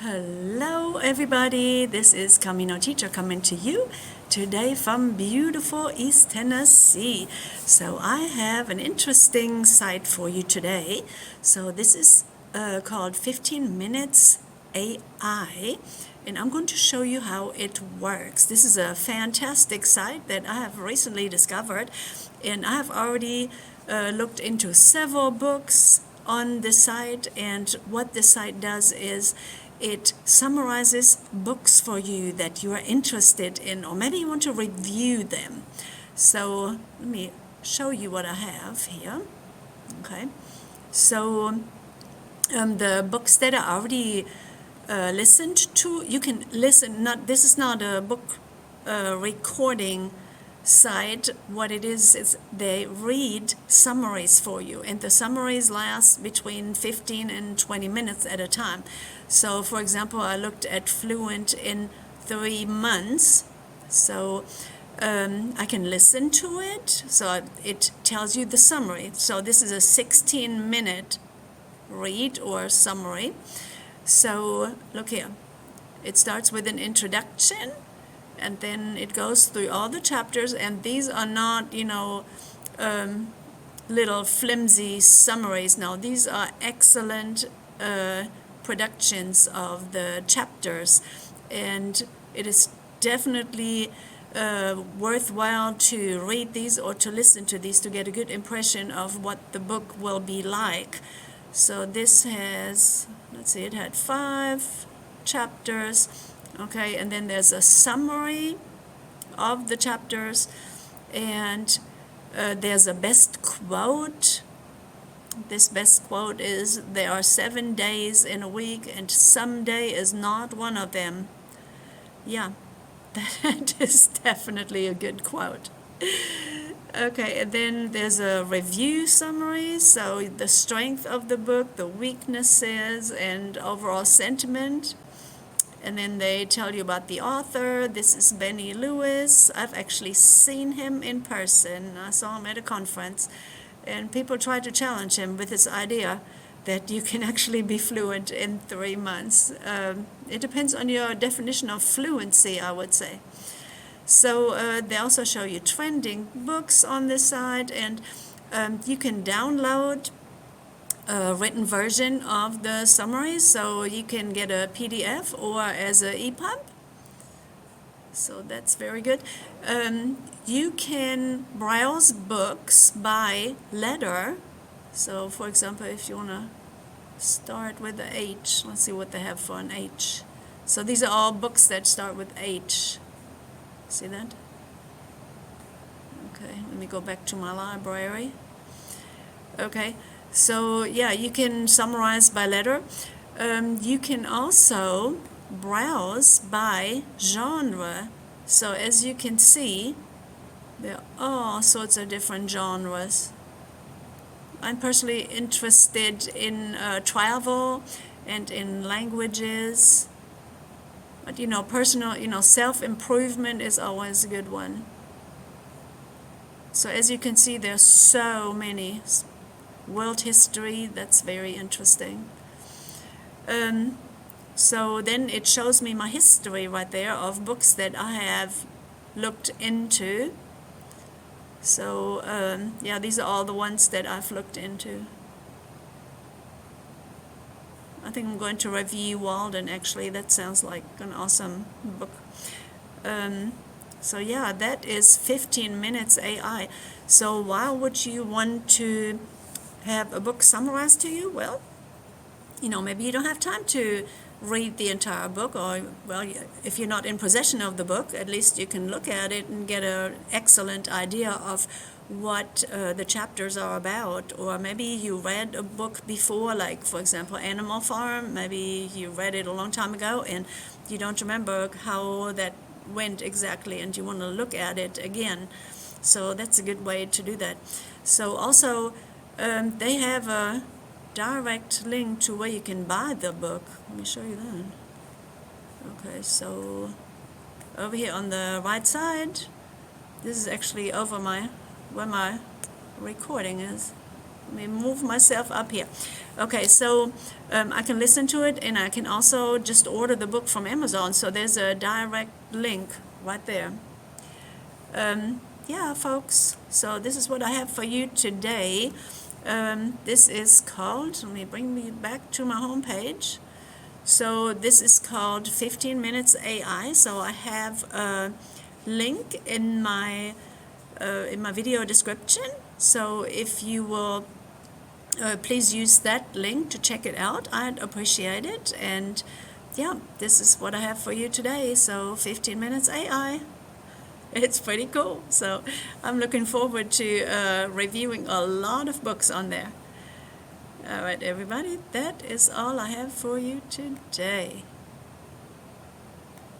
Hello everybody, this is Camino Teacher coming to you today from beautiful East Tennessee. So I have an interesting site for you today. So this is called 15 Minutes AI, and I'm going to show you how it works. This is a fantastic site that I have recently discovered, and I have already looked into several books on the site, and what the site does is it summarizes books for you that you are interested in, or maybe you want to review them. So let me show you what I have here. Okay, so the books that I already listened to, you can listen. This is not a book recording site. What it is they read summaries for you, and the summaries last between 15 and 20 minutes at a time. So for example, I looked at Fluent in 3 months, so I can listen to it, so it tells you the summary. So this is a 16-minute read or summary. So look here, it starts with an introduction, and then it goes through all the chapters, and these are not, little flimsy summaries. Now, these are excellent productions of the chapters, and it is definitely worthwhile to read these or to listen to these to get a good impression of what the book will be like. So this has, let's see, it had 5 chapters. Okay, and then there's a summary of the chapters, and there's a best quote. This best quote is, "There are 7 days in a week, and someday is not one of them." Yeah, that is definitely a good quote. Okay, and then there's a review summary, so the strength of the book, the weaknesses, and overall sentiment. And then they tell you about the author. This is Benny Lewis. I've actually seen him in person. I saw him at a conference, and people tried to challenge him with this idea that you can actually be fluent in 3 months. It depends on your definition of fluency, I would say. So they also show you trending books on this site, and you can download a written version of the summaries, so you can get a PDF or as an EPUB. So that's very good. You can browse books by letter. So for example, if you want to start with the H, let's see what they have for an H. So these are all books that start with H. See that? Okay, let me go back to my library. Okay, so yeah, you can summarize by letter. You can also browse by genre. So as you can see, there are all sorts of different genres. I'm personally interested in travel and in languages. But personal, self-improvement is always a good one. So as you can see, there's so many. World history, that's very interesting. So then it shows me my history right there of books that I have looked into. So yeah, these are all the ones that I've looked into. I think I'm going to review Walden, actually. That sounds like an awesome book. So yeah, that is 15 Minutes AI. So why would you want to have a book summarized to you? Well, maybe you don't have time to read the entire book, or, well, if you're not in possession of the book, at least you can look at it and get an excellent idea of what the chapters are about. Or maybe you read a book before, like, for example, Animal Farm. Maybe you read it a long time ago and you don't remember how that went exactly, and you want to look at it again. So that's a good way to do that. So also, they have a direct link to where you can buy the book. Let me show you that. Okay, so over here on the right side, this is actually over where my recording is. Let me move myself up here. Okay, so I can listen to it, and I can also just order the book from Amazon. So there's a direct link right there. Yeah, folks, so this is what I have for you today. This is called, let me bring me back to my home page. So this is called 15 Minutes AI. So I have a link in my video description. So if you will please use that link to check it out, I'd appreciate it. And yeah, this is what I have for you today. So 15 Minutes AI. It's pretty cool. So I'm looking forward to reviewing a lot of books on there. All right, everybody, that is all I have for you today.